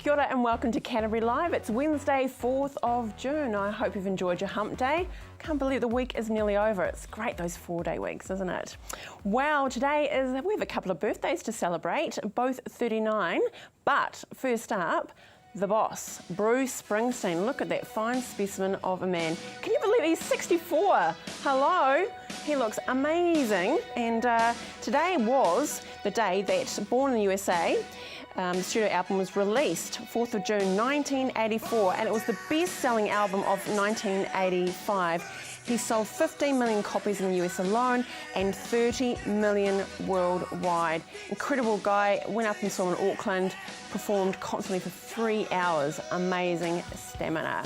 Kia ora and welcome to Canterbury Live. It's Wednesday, 4th of June. I hope you've enjoyed your hump day. Can't believe the week is nearly over. It's great, those 4-day weeks, isn't it? Well, we have a couple of birthdays to celebrate, both 39. But first up, the boss, Bruce Springsteen. Look at that fine specimen of a man. Can you believe he's 64? Hello. He looks amazing. And today was the day that Born in the USA, the studio album was released, 4th of June 1984, and it was the best-selling album of 1985. He sold 15 million copies in the US alone and 30 million worldwide. Incredible guy, went up and saw in Auckland, performed constantly for 3 hours. Amazing stamina.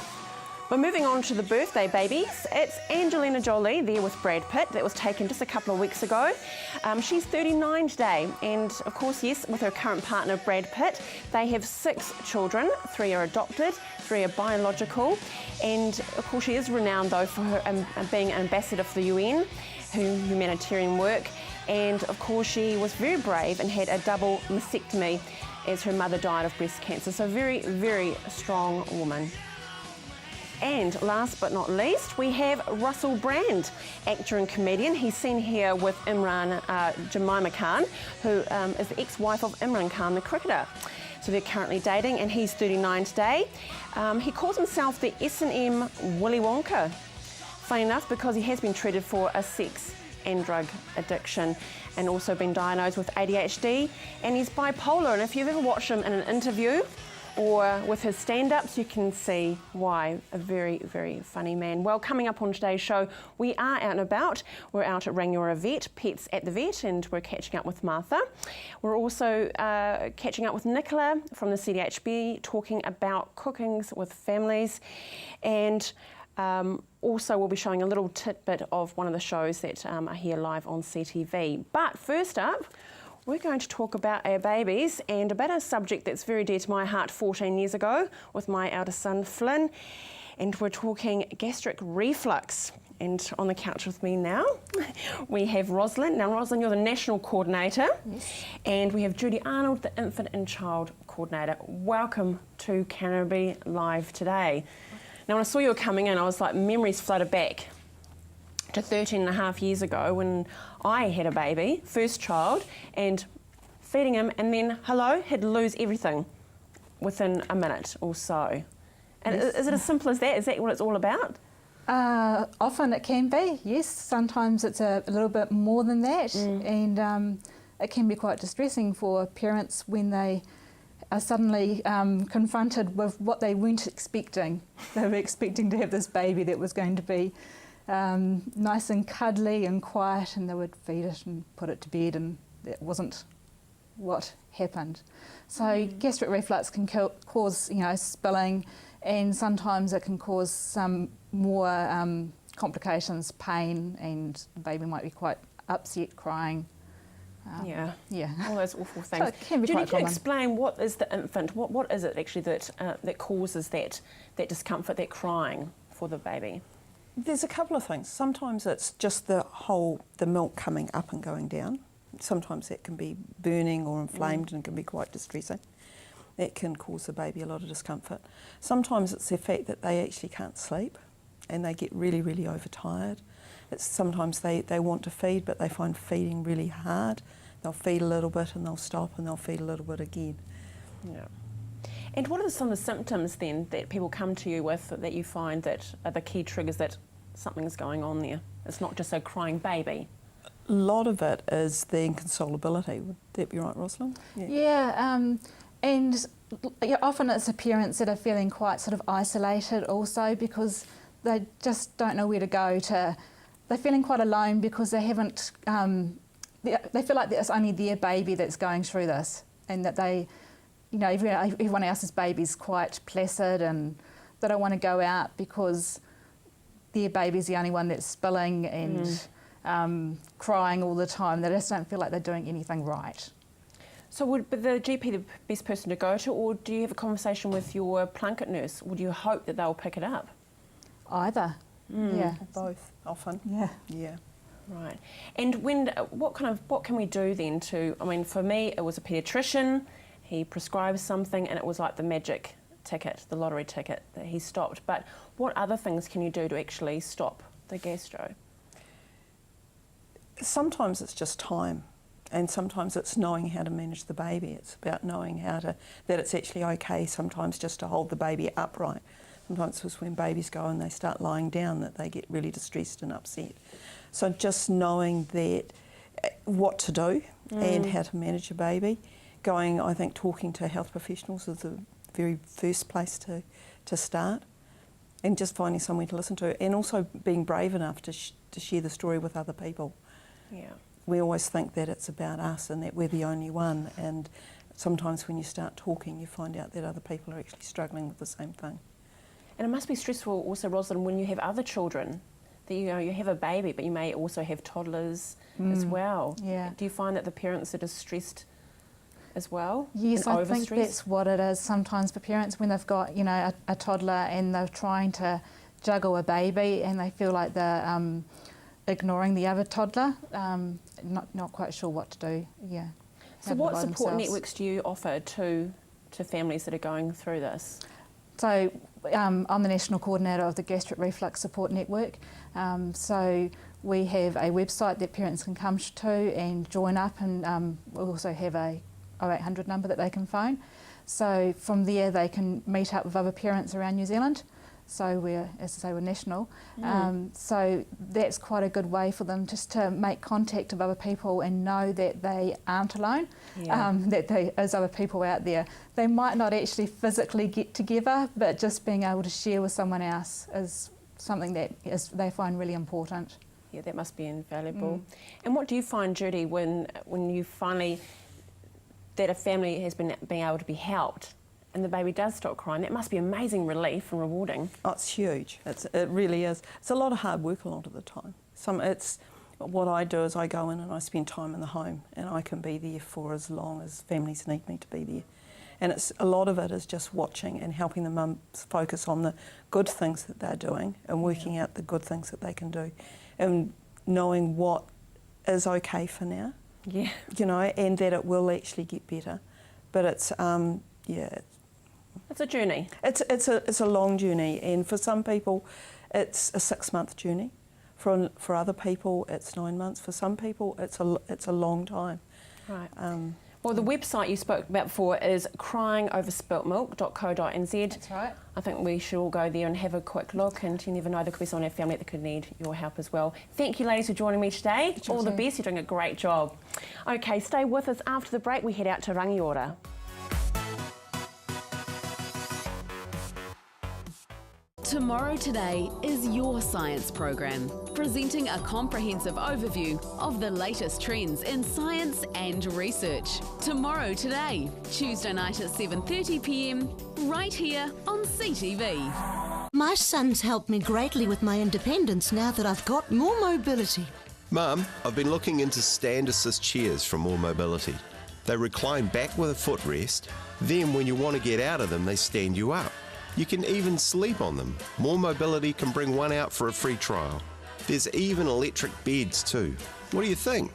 But moving on to the birthday babies, it's Angelina Jolie there with Brad Pitt. That was taken just a couple of weeks ago. She's 39 today, and of course, yes, with her current partner Brad Pitt, they have 6 children. 3 are adopted, 3 are biological, and of course she is renowned though for her being an ambassador for the UN, humanitarian work, and of course she was very brave and had a double mastectomy as her mother died of breast cancer. So very, very strong woman. And last but not least, we have Russell Brand, actor and comedian. He's seen here with Imran Jemima Khan, who is the ex-wife of Imran Khan, the cricketer. So they're currently dating, and he's 39 today. He calls himself the S&M Willy Wonka. Funny enough, because he has been treated for a sex and drug addiction and also been diagnosed with ADHD, and he's bipolar. And if you've ever watched him in an interview, or with his stand-ups, you can see why. A very, very funny man. Well, coming up on today's show, we are out and about. We're out at Rangiora Vet, Pets at the Vet, and we're catching up with Martha. We're also catching up with Nicola from the CDHB, talking about cookings with families, and also we'll be showing a little tidbit of one of the shows that are here live on CTV. But first up, we're going to talk about our babies and about a subject that's very dear to my heart 14 years ago with my eldest son, Flynn. And we're talking gastric reflux. And on the couch with me now, we have Rosalind. Now, Rosalind, you're the national coordinator. Yes. And we have Judy Arnold, the infant and child coordinator. Welcome to Canterbury Live today. Now, when I saw you were coming in, I was like, memories flooded back to 13 and a half years ago when I had a baby, first child, and feeding him, and then, had to lose everything within a minute or so. And yes. Is it as simple as that? Is that what it's all about? Often it can be, yes. Sometimes it's a little bit more than that, and it can be quite distressing for parents when they are suddenly confronted with what they weren't expecting. They were expecting to have this baby that was going to be nice and cuddly and quiet, and they would feed it and put it to bed, and that wasn't what happened. So gastric reflux can cause, spilling, and sometimes it can cause some more complications, pain, and the baby might be quite upset, crying. Yeah, all those awful things. So it can be Do you quite need to common. explain what is the infant? What is it actually that causes that discomfort, that crying for the baby? There's a couple of things. Sometimes it's just the milk coming up and going down. Sometimes that can be burning or inflamed and can be quite distressing. That can cause the baby a lot of discomfort. Sometimes it's the fact that they actually can't sleep and they get really, really overtired. Sometimes they want to feed, but they find feeding really hard. They'll feed a little bit and they'll stop and they'll feed a little bit again. Yeah. And what are some of the symptoms then that people come to you with that you find that are the key triggers that something's going on there? It's not just a crying baby. A lot of it is the inconsolability. Would that be right, Rosalind? And often it's the parents that are feeling quite sort of isolated also, because they just don't know where to go to. They're feeling quite alone because they haven't, they feel like it's only their baby that's going through this, and that they, everyone else's baby's quite placid and they don't want to go out because their baby's the only one that's spilling and crying all the time. They just don't feel like they're doing anything right. So would the GP the best person to go to, or do you have a conversation with your plunket nurse? Would you hope that they'll pick it up? Either. Yeah. Both, often. Yeah. Right. And what can we do then to, for me it was a paediatrician. he prescribed something and it was like the magic ticket, the lottery ticket that he stopped. But what other things can you do to actually stop the gastro? Sometimes it's just time, and sometimes it's knowing how to manage the baby. It's about knowing that it's actually okay sometimes just to hold the baby upright. Sometimes it's when babies go and they start lying down that they get really distressed and upset. So just knowing that what to do and how to manage a baby. I think talking to health professionals is the very first place to start, and just finding somewhere to listen to, and also being brave enough to share the story with other people. Yeah. We always think that it's about us and that we're the only one, and sometimes when you start talking you find out that other people are actually struggling with the same thing. And it must be stressful also, Rosalind, when you have other children, that you have a baby but you may also have toddlers as well. Yeah. Do you find that the parents are distressed as well? Yes, and I think overstressed? that's what it is sometimes for parents when they've got, a toddler and they're trying to juggle a baby and they feel like they're ignoring the other toddler, not quite sure what to do. Yeah. So what support networks do you offer to families that are going through this? So I'm the National Coordinator of the Gastric Reflux Support Network. So we have a website that parents can come to and join up, and we also have a 0800 number that they can phone. So from there they can meet up with other parents around New Zealand. So we're, as I say, we're national. So that's quite a good way for them just to make contact with other people and know that they aren't alone, that there's other people out there. They might not actually physically get together, but just being able to share with someone else is something that they find really important. Yeah, that must be invaluable. And what do you find, Judy, when you finally, that a family has been able to be helped and the baby does stop crying? That must be amazing relief and rewarding. Oh, it's huge. It really is. It's a lot of hard work a lot of the time. What I do is I go in and I spend time in the home, and I can be there for as long as families need me to be there. And a lot of it is just watching and helping the mums focus on the good things that they're doing and working out the good things that they can do, and knowing what is okay for now. Yeah. And that it will actually get better. But it's It's a journey. It's a long journey, and for some people it's a 6-month journey. For other people it's 9 months. For some people it's a long time. Right. Well, the website you spoke about before is cryingoverspiltmilk.co.nz. That's right. I think we should all go there and have a quick look, and you never know, there could be someone in our family that could need your help as well. Thank you, ladies, for joining me today. All the best. You're doing a great job. Okay, stay with us. After the break, we head out to Rangiora. Tomorrow Today is your science program, presenting a comprehensive overview of the latest trends in science and research. Tomorrow Today, Tuesday night at 7:30 p.m, right here on CTV. My son's helped me greatly with my independence now that I've got more mobility. Mum, I've been looking into stand assist chairs from More Mobility. They recline back with a footrest, then when you want to get out of them, they stand you up. You can even sleep on them. More Mobility can bring one out for a free trial. There's even electric beds too. What do you think?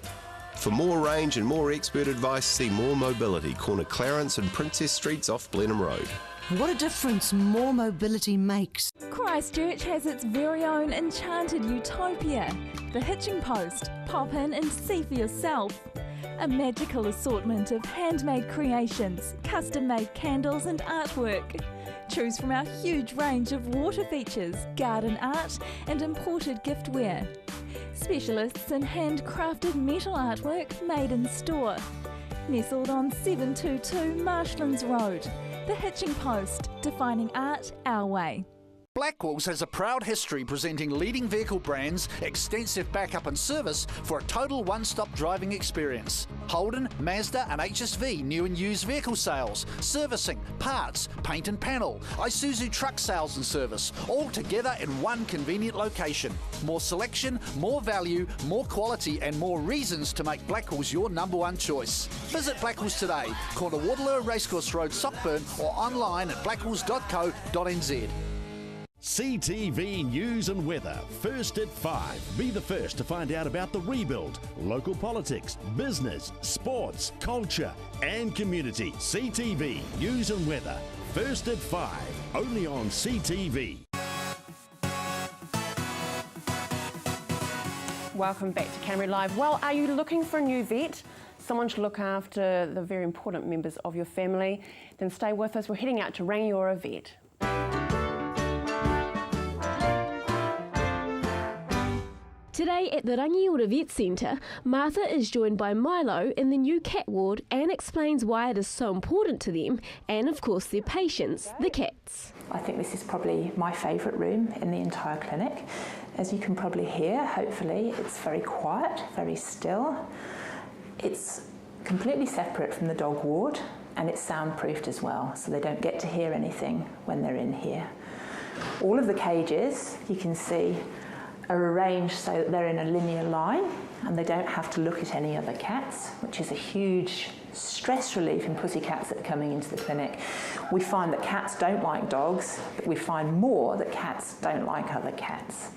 For more range and more expert advice, see More Mobility, corner Clarence and Princess Streets off Blenheim Road. What a difference more mobility makes. Christchurch has its very own enchanted utopia, the Hitching Post. Pop in and see for yourself. A magical assortment of handmade creations, custom-made candles and artwork. Choose from our huge range of water features, garden art and imported giftware. Specialists in handcrafted metal artwork made in store. Nestled on 722 Marshlands Road. The Hitching Post, defining art our way. Blackwells has a proud history presenting leading vehicle brands, extensive backup and service for a total one-stop driving experience. Holden, Mazda and HSV new and used vehicle sales, servicing, parts, paint and panel, Isuzu truck sales and service, all together in one convenient location. More selection, more value, more quality and more reasons to make Blackwells your number one choice. Visit Blackwells today, corner Waterloo Racecourse Road, Sockburn, or online at blackwells.co.nz. CTV News and Weather, first at 5. Be the first to find out about the rebuild, local politics, business, sports, culture and community. CTV News and Weather, first at 5, only on CTV. Welcome back to Canterbury Live. Well, are you looking for a new vet? Someone to look after the very important members of your family? Then stay with us. We're heading out to Rangiora Vet. Today at the Rangiora Vet Centre, Martha is joined by Milo in the new cat ward and explains why it is so important to them and of course their patients, the cats. I think this is probably my favourite room in the entire clinic. As you can probably hear, hopefully, it's very quiet, very still. It's completely separate from the dog ward and it's soundproofed as well, so they don't get to hear anything when they're in here. All of the cages, you can see, are arranged so that they're in a linear line and they don't have to look at any other cats, which is a huge stress relief in pussycats that are coming into the clinic. We find that cats don't like dogs, but we find more that cats don't like other cats.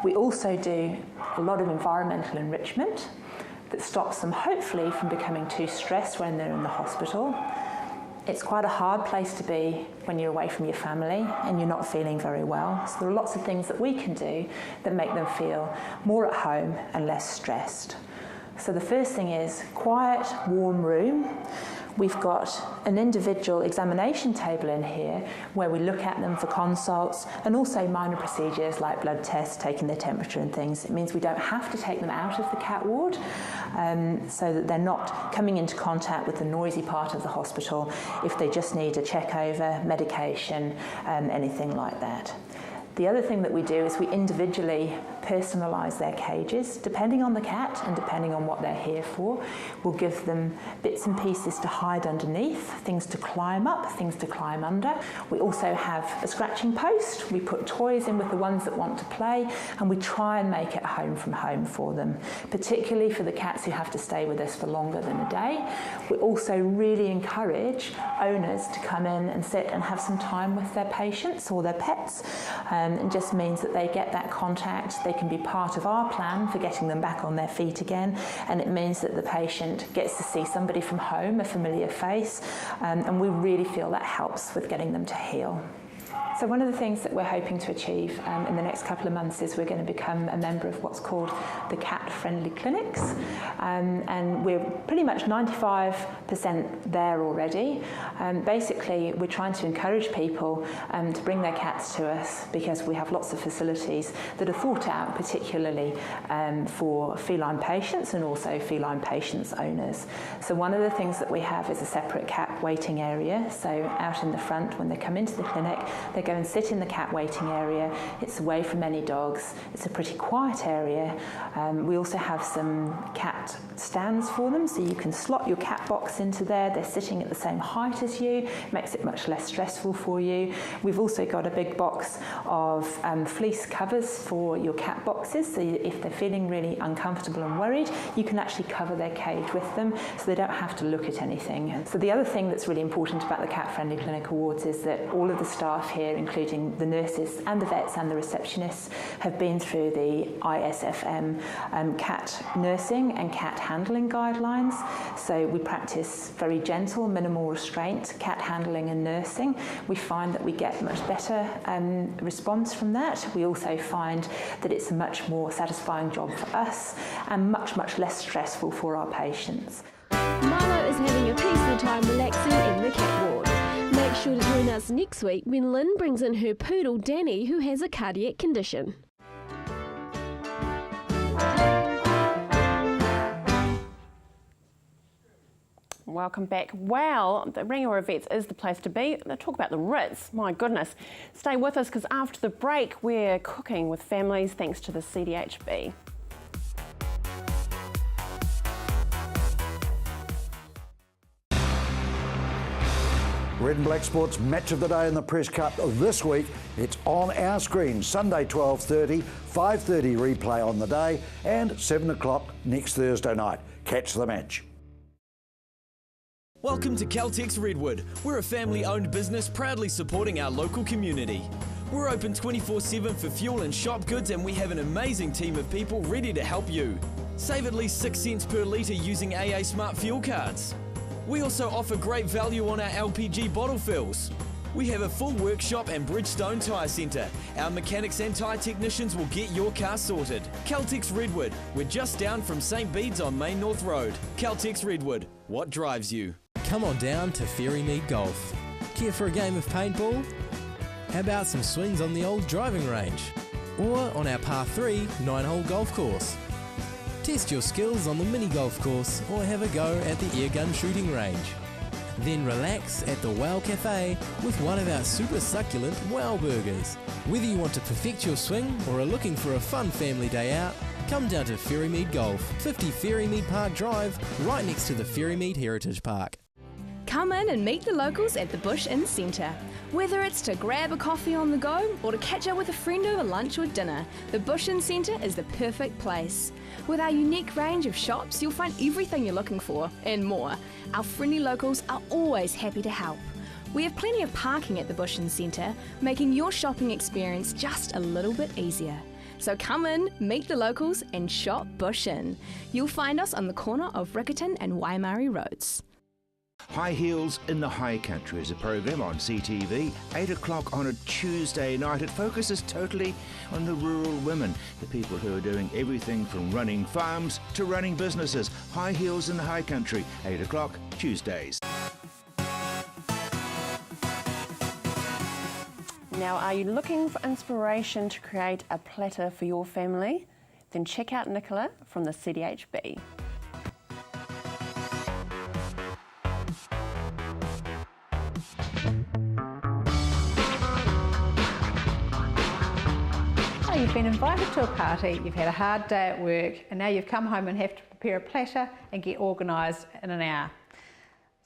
We also do a lot of environmental enrichment that stops them hopefully from becoming too stressed when they're in the hospital. It's quite a hard place to be when you're away from your family and you're not feeling very well. So there are lots of things that we can do that make them feel more at home and less stressed. So the first thing is quiet, warm room. We've got an individual examination table in here where we look at them for consults and also minor procedures like blood tests, taking their temperature and things. It means we don't have to take them out of the cat ward so that they're not coming into contact with the noisy part of the hospital if they just need a check over, medication, anything like that. The other thing that we do is we individually personalise their cages. Depending on the cat and depending on what they're here for, we'll give them bits and pieces to hide underneath, things to climb up, things to climb under. We also have a scratching post. We put toys in with the ones that want to play and we try and make it a home from home for them, particularly for the cats who have to stay with us for longer than a day. We also really encourage owners to come in and sit and have some time with their patients or their pets. It just means that they get that contact, they can be part of our plan for getting them back on their feet again, and it means that the patient gets to see somebody from home, a familiar face, and we really feel that helps with getting them to heal. So one of the things that we're hoping to achieve in the next couple of months is we're going to become a member of what's called the cat-friendly clinics, and we're pretty much 95% there already. Basically, we're trying to encourage people to bring their cats to us because we have lots of facilities that are thought out particularly for feline patients and also feline patients' owners. So one of the things that we have is a separate cat waiting area. So out in the front, when they come into the clinic, they go and sit in the cat waiting area. It's away from any dogs. It's a pretty quiet area. We also have some cat stands for them, so you can slot your cat box into there. They're sitting at the same height as you. Makes it much less stressful for you. We've also got a big box of fleece covers for your cat boxes, so if they're feeling really uncomfortable and worried, you can actually cover their cage with them so they don't have to look at anything. And so the other thing that's really important about the cat-friendly clinical wards is that all of the staff here, including the nurses and the vets and the receptionists, have been through the ISFM cat nursing and cat handling guidelines. So we practice very gentle, minimal restraint, cat handling and nursing. We find that we get much better response from that. We also find that it's a much more satisfying job for us and much, much less stressful for our patients. Milo is having a peaceful time relaxing in the cat ward. Make sure to join us next week when Lynn brings in her poodle Danny, who has a cardiac condition. Welcome back. Well, the Rangiora Vets is the place to be. Let's talk about the Ritz. My goodness. Stay with us because after the break, we're cooking with families thanks to the CDHB. Red and Black Sports match of the day in the Press Cup this week. It's on our screen, Sunday 12:30, 5:30 replay on the day, and 7 o'clock next Thursday night. Catch the match. Welcome to Caltex Redwood. We're a family-owned business proudly supporting our local community. We're open 24/7 for fuel and shop goods, and we have an amazing team of people ready to help you. Save at least 6 cents per litre using AA Smart Fuel cards. We also offer great value on our LPG bottle fills. We have a full workshop and Bridgestone Tyre Centre. Our mechanics and tyre technicians will get your car sorted. Caltex Redwood, we're just down from St Bede's on Main North Road. Caltex Redwood, what drives you? Come on down to Ferrymead Golf. Care for a game of paintball? How about some swings on the old driving range? Or on our par 3 9-hole golf course? Test your skills on the mini golf course or have a go at the air gun shooting range. Then relax at the Wow Cafe with one of our super succulent Wow Burgers. Whether you want to perfect your swing or are looking for a fun family day out, come down to Ferrymead Golf, 50 Ferrymead Park Drive, right next to the Ferrymead Heritage Park. Come in and meet the locals at the Bush Inn Centre. Whether it's to grab a coffee on the go or to catch up with a friend over lunch or dinner, the Bush Inn Centre is the perfect place. With our unique range of shops, you'll find everything you're looking for and more. Our friendly locals are always happy to help. We have plenty of parking at the Bush Inn Centre, making your shopping experience just a little bit easier. So come in, meet the locals and shop Bush Inn. You'll find us on the corner of Riccarton and Waimari Roads. High Heels in the High Country is a programme on CTV, 8 o'clock on a Tuesday night. It focuses totally on the rural women, the people who are doing everything from running farms to running businesses. High Heels in the High Country, 8 o'clock Tuesdays. Now, are you looking for inspiration to create a platter for your family? Then check out Nicola from the CDHB. You've been invited to a party, you've had a hard day at work, and now you've come home and have to prepare a platter and get organised in an hour.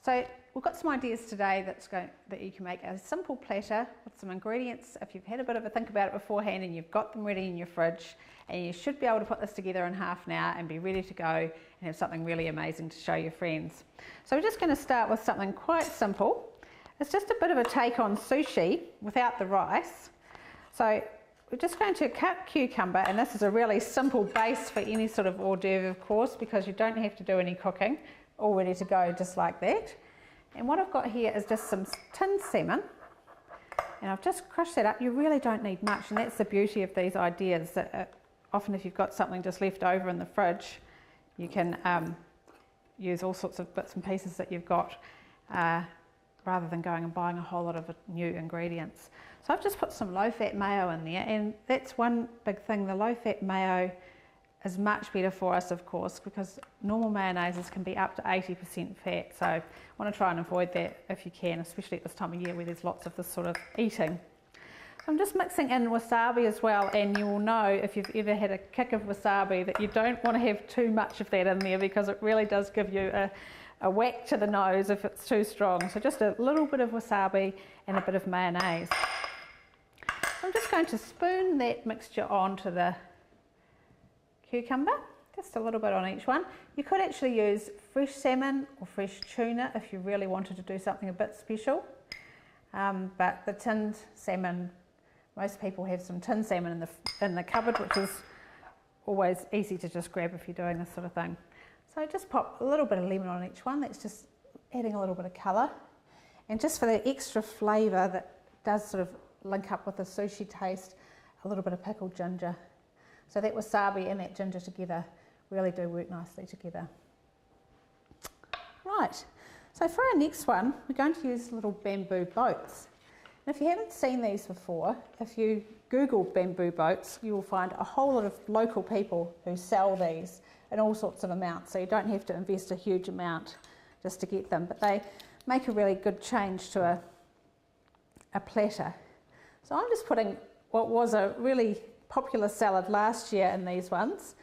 So we've got some ideas today that you can make a simple platter with some ingredients. If you've had a bit of a think about it beforehand and you've got them ready in your fridge, and you should be able to put this together in half an hour and be ready to go and have something really amazing to show your friends. So we're just going to start with something quite simple. It's just a bit of a take on sushi without the rice. So we're just going to cut cucumber, and this is a really simple base for any sort of hors d'oeuvre, of course, because you don't have to do any cooking, all ready to go just like that. And what I've got here is just some tinned salmon, and I've just crushed that up. You really don't need much, and that's the beauty of these ideas, that often if you've got something just left over in the fridge, you can use all sorts of bits and pieces that you've got rather than going and buying a whole lot of new ingredients. So I've just put some low-fat mayo in there, and that's one big thing. The low-fat mayo is much better for us, of course, because normal mayonnaises can be up to 80% fat. So I want to try and avoid that if you can, especially at this time of year where there's lots of this sort of eating. So I'm just mixing in wasabi as well, and you will know if you've ever had a kick of wasabi that you don't want to have too much of that in there, because it really does give you a whack to the nose if it's too strong. So just a little bit of wasabi and a bit of mayonnaise. I'm just going to spoon that mixture onto the cucumber, just a little bit on each one. You could actually use fresh salmon or fresh tuna if you really wanted to do something a bit special. But the tinned salmon, most people have some tinned salmon in the cupboard, which is always easy to just grab if you're doing this sort of thing. So just pop a little bit of lemon on each one. That's just adding a little bit of colour. And just for that extra flavour that does sort of link up with the sushi taste, a little bit of pickled ginger. So that wasabi and that ginger together really do work nicely together. Right, so for our next one, we're going to use little bamboo boats. And if you haven't seen these before, if you Google bamboo boats, you will find a whole lot of local people who sell these in all sorts of amounts, so you don't have to invest a huge amount just to get them, but they make a really good change to a platter. So I'm just putting what was a really popular salad last year in these ones,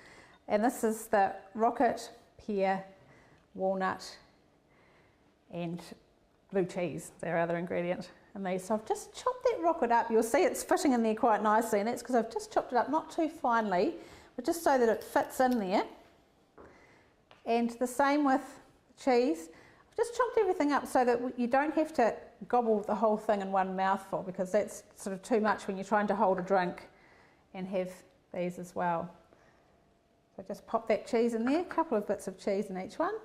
and this is the rocket, pear, walnut and blue cheese, their other ingredient in these. So I've just chopped that rocket up. You'll see it's fitting in there quite nicely, and that's because I've just chopped it up not too finely, but just so that it fits in there. And the same with cheese. I've just chopped everything up so that you don't have to gobble the whole thing in one mouthful, because that's sort of too much when you're trying to hold a drink and have these as well. So just pop that cheese in there, a couple of bits of cheese in each one.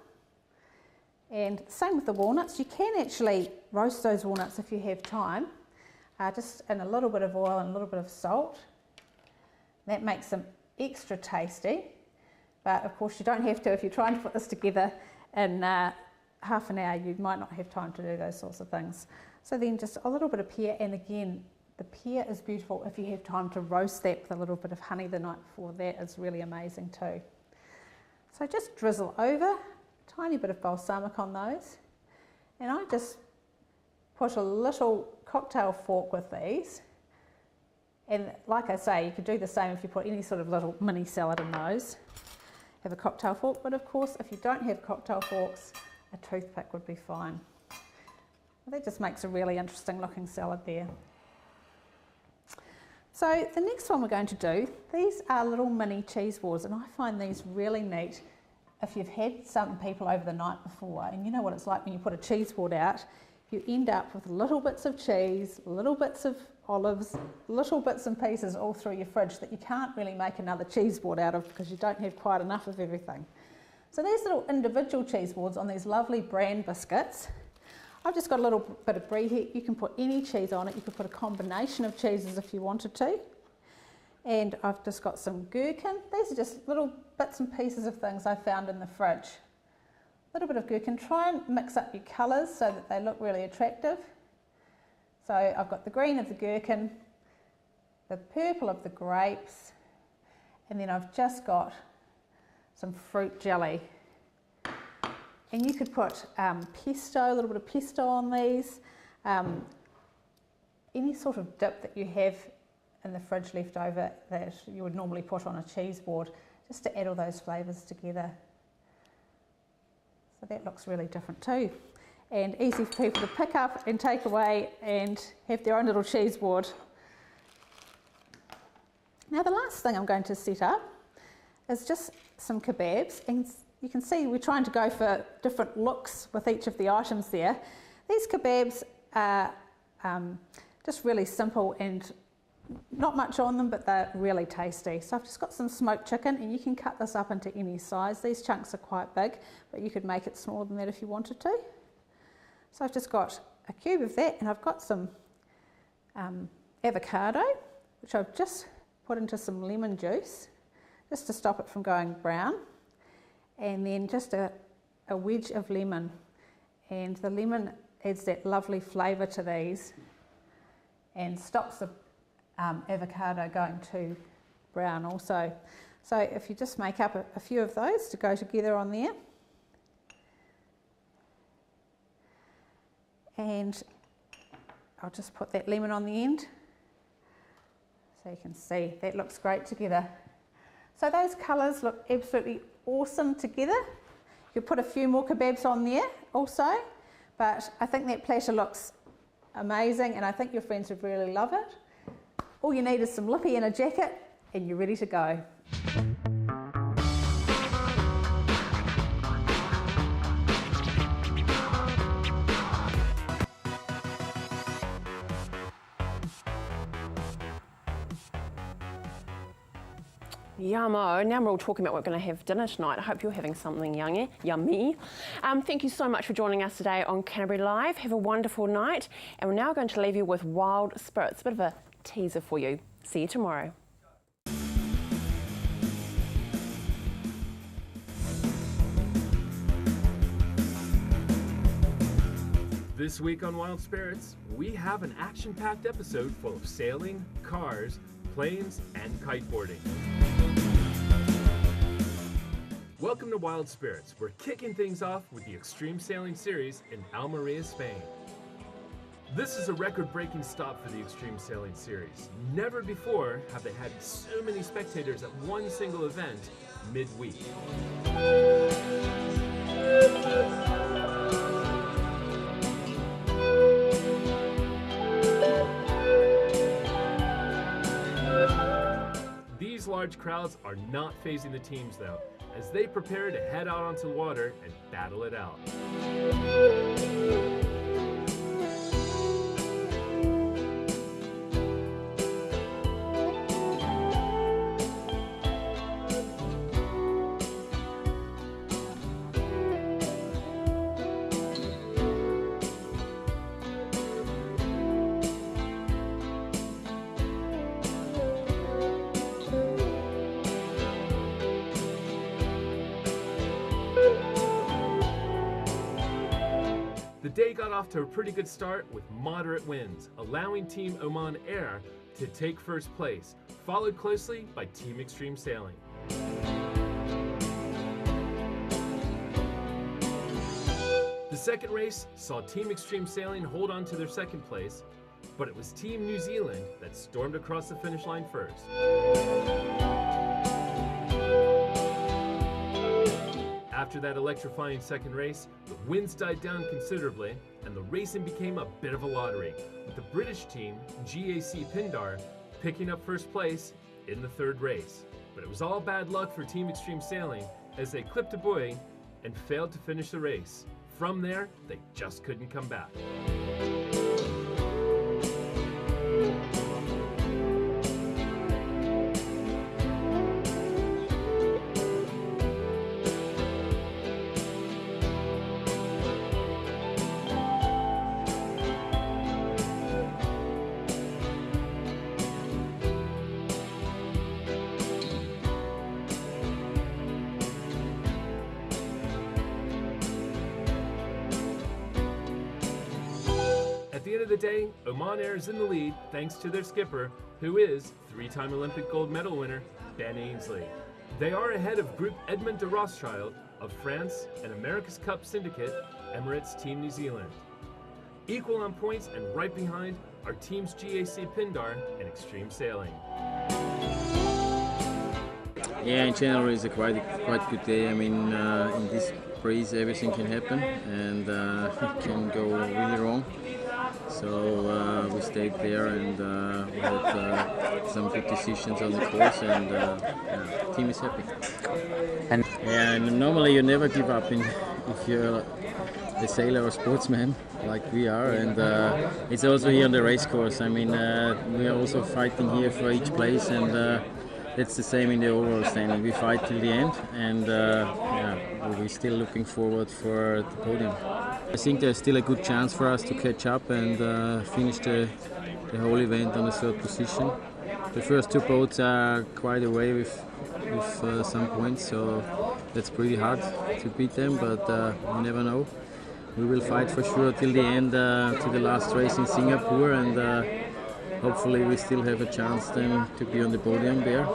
And same with the walnuts. You can actually roast those walnuts if you have time, just in a little bit of oil and a little bit of salt. That makes them extra tasty, but of course you don't have to. If you're trying to put this together in half an hour, you might not have time to do those sorts of things. So then just a little bit of pear, and again, the pear is beautiful if you have time to roast that with a little bit of honey the night before. That is really amazing too. So just drizzle over a tiny bit of balsamic on those, and I just put a little cocktail fork with these. And like I say, you could do the same if you put any sort of little mini salad in those. Have a cocktail fork, but of course if you don't have cocktail forks, a toothpick would be fine. Well, that just makes a really interesting looking salad there. So the next one we're going to do, these are little mini cheese boards, and I find these really neat if you've had some people over the night before, and you know what it's like when you put a cheese board out, you end up with little bits of cheese, little bits of olives, little bits and pieces all through your fridge that you can't really make another cheese board out of because you don't have quite enough of everything. So these little individual cheese boards on these lovely bran biscuits, I've just got a little bit of brie here. You can put any cheese on it. You could put a combination of cheeses if you wanted to. And I've just got some gherkin. These are just little bits and pieces of things I found in the fridge. A little bit of gherkin. Try and mix up your colours so that they look really attractive. So I've got the green of the gherkin, the purple of the grapes, and then I've just got some fruit jelly. And you could put pesto, a little bit of pesto on these, any sort of dip that you have in the fridge left over that you would normally put on a cheese board, just to add all those flavours together. So that looks really different too, and easy for people to pick up and take away and have their own little cheese board. Now the last thing I'm going to set up is just some kebabs, and you can see we're trying to go for different looks with each of the items there. These kebabs are just really simple and not much on them, but they're really tasty. So I've just got some smoked chicken, and you can cut this up into any size. These chunks are quite big, but you could make it smaller than that if you wanted to. So I've just got a cube of that, and I've got some avocado, which I've just put into some lemon juice, just to stop it from going brown. And then just a wedge of lemon, and the lemon adds that lovely flavour to these and stops the avocado going too brown also. So if you just make up a few of those to go together on there, and I'll just put that lemon on the end so you can see that looks great together. So those colours look absolutely awesome together. You could put a few more kebabs on there also, but I think that platter looks amazing, and I think your friends would really love it. All you need is some lippy and a jacket, and you're ready to go. Yummo. Now we're all talking about what we're going to have dinner tonight. I hope you're having something yummy. Thank you so much for joining us today on Canterbury Live. Have a wonderful night. And we're now going to leave you with Wild Spirits. A bit of a teaser for you. See you tomorrow. This week on Wild Spirits, we have an action-packed episode full of sailing, cars, planes, and kiteboarding. Welcome to Wild Spirits. We're kicking things off with the Extreme Sailing Series in Almeria, Spain. This is a record-breaking stop for the Extreme Sailing Series. Never before have they had so many spectators at one single event midweek. These large crowds are not fazing the teams though, as they prepare to head out onto the water and battle it out. day got off to a pretty good start with moderate winds, allowing Team Oman Air to take first place, followed closely by Team Extreme Sailing. The second race saw Team Extreme Sailing hold on to their second place, but it was Team New Zealand that stormed across the finish line first. After that electrifying second race, the winds died down considerably and the racing became a bit of a lottery, with the British team, GAC Pindar, picking up first place in the third race. But it was all bad luck for Team Extreme Sailing as they clipped a buoy and failed to finish the race. From there, they just couldn't come back. At the end of the day, Oman Air is in the lead thanks to their skipper, who is three-time Olympic gold medal winner Ben Ainsley. They are ahead of Group Edmond de Rothschild of France and America's Cup Syndicate, Emirates Team New Zealand. Equal on points and right behind are teams GAC Pindar and Extreme Sailing. Yeah, in general it's a quite good day. I mean, in this breeze everything can happen and it can go really wrong. So we stayed there and we had some good decisions on the course and the team is happy. And normally you never give up if you're a sailor or sportsman like we are, and it's also here on the race course. I mean, we are also fighting here for each place, and it's the same in the overall standing. We fight till the end, and we're still looking forward for the podium. I think there's still a good chance for us to catch up and finish the whole event on the third position. The first two boats are quite away with some points, so that's pretty hard to beat them, but you never know. We will fight for sure till the end, to the last race in Singapore, and hopefully we still have a chance then to be on the podium there.